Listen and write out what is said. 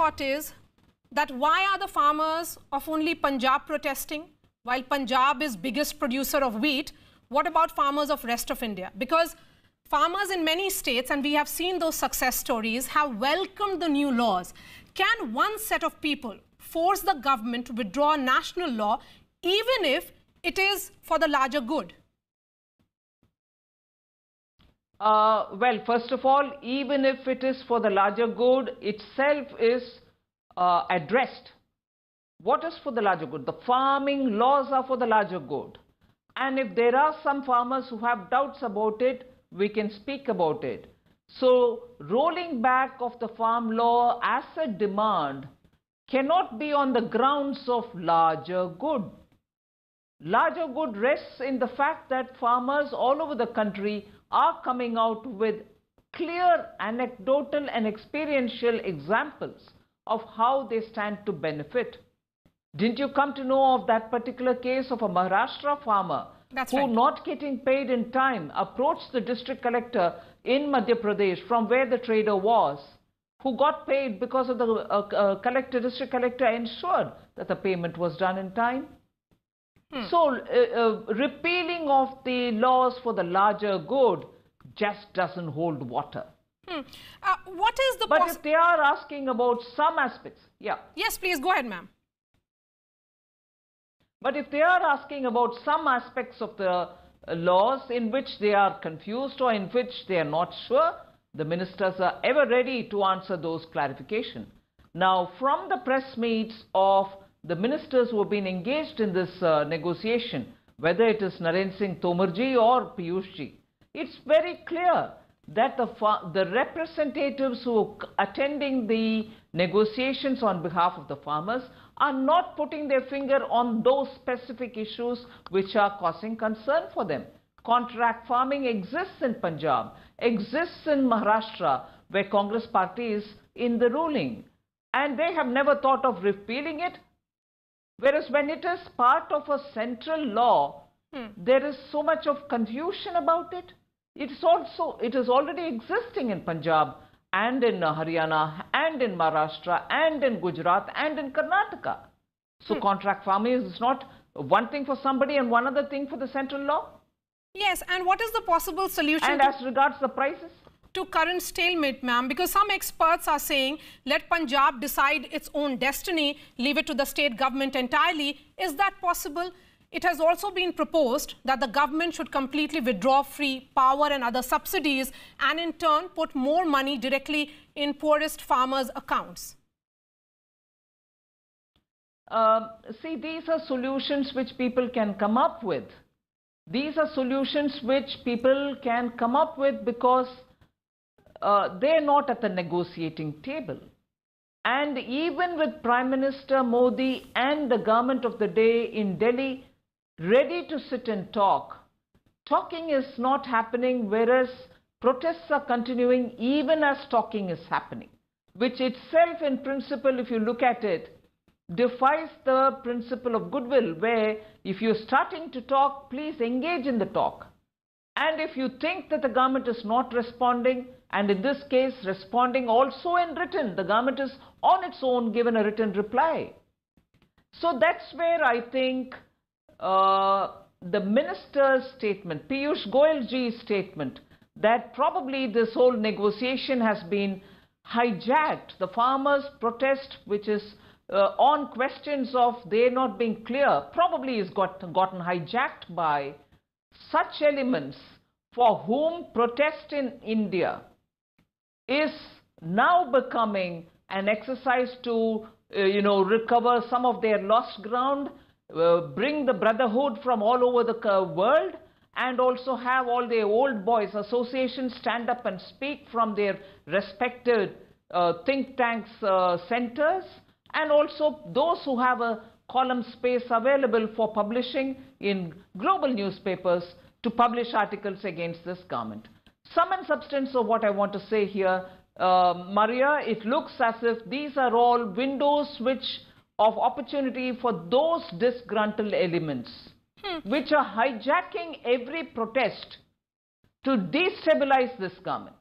thought is that why are the farmers of only Punjab protesting? While Punjab is biggest producer of wheat, what about farmers of rest of India? Because farmers in many states, and we have seen those success stories, have welcomed the new laws. Can one set of people force the government to withdraw a national law even if it is for the larger good? Well, first of all, even if it is for the larger good itself is addressed. What is for the larger good? The farming laws are for the larger good. And if there are some farmers who have doubts about it, we can speak about it. So, rolling back of the farm law as a demand cannot be on the grounds of larger good. Larger good rests in the fact that farmers all over the country are coming out with clear anecdotal and experiential examples of how they stand to benefit. Didn't you come to know of that particular case of a Maharashtra farmer who, not getting paid in time, approached the district collector in Madhya Pradesh from where the trader was, who got paid because of the district collector ensured that the payment was done in time? So, repealing of the laws for the larger good just doesn't hold water. What is the... But if they are asking about some aspects, yeah. Yes, please, go ahead, ma'am. But if they are asking about some aspects of the laws in which they are confused or in which they are not sure, the ministers are ever ready to answer those clarifications. Now, from the press meets of the ministers who have been engaged in this negotiation, whether it is Narendra Singh Tomarji or Piyushji, it's very clear that the representatives who are attending the negotiations on behalf of the farmers are not putting their finger on those specific issues which are causing concern for them. Contract farming exists in Punjab, exists in Maharashtra, where Congress party is in the ruling, and they have never thought of repealing it. Whereas when it is part of a central law, there is so much of confusion about it. It is already existing in Punjab and in Haryana and in Maharashtra and in Gujarat and in Karnataka. So contract farming is not one thing for somebody and one other thing for the central law. Yes, and what is the possible solution? And as regards the prices? To current stalemate, ma'am, because some experts are saying let Punjab decide its own destiny, leave it to the state government entirely. Is that possible? It has also been proposed that the government should completely withdraw free power and other subsidies and in turn put more money directly in poorest farmers' accounts. See, these are solutions which people can come up with. These are solutions which people can come up with because they're not at the negotiating table. And even with Prime Minister Modi and the government of the day in Delhi ready to sit and talk, talking is not happening, whereas protests are continuing even as talking is happening, which itself in principle, if you look at it, defies the principle of goodwill, where if you're starting to talk, please engage in the talk. And if you think that the government is not responding, and in this case responding also in written, the government is on its own given a written reply. So that's where I think the minister's statement, Piyush Goyalji's statement, that probably this whole negotiation has been hijacked. The farmers' protest, which is on questions of they not being clear, probably is gotten hijacked by such elements for whom protest in India is now becoming an exercise to recover some of their lost ground, bring the brotherhood from all over the world, and also have all their old boys associations stand up and speak from their respected think tanks centers, and also those who have a column space available for publishing in global newspapers to publish articles against this government. Sum and substance of what I want to say here, Maria, it looks as if these are all windows of opportunity for those disgruntled elements which are hijacking every protest to destabilize this government.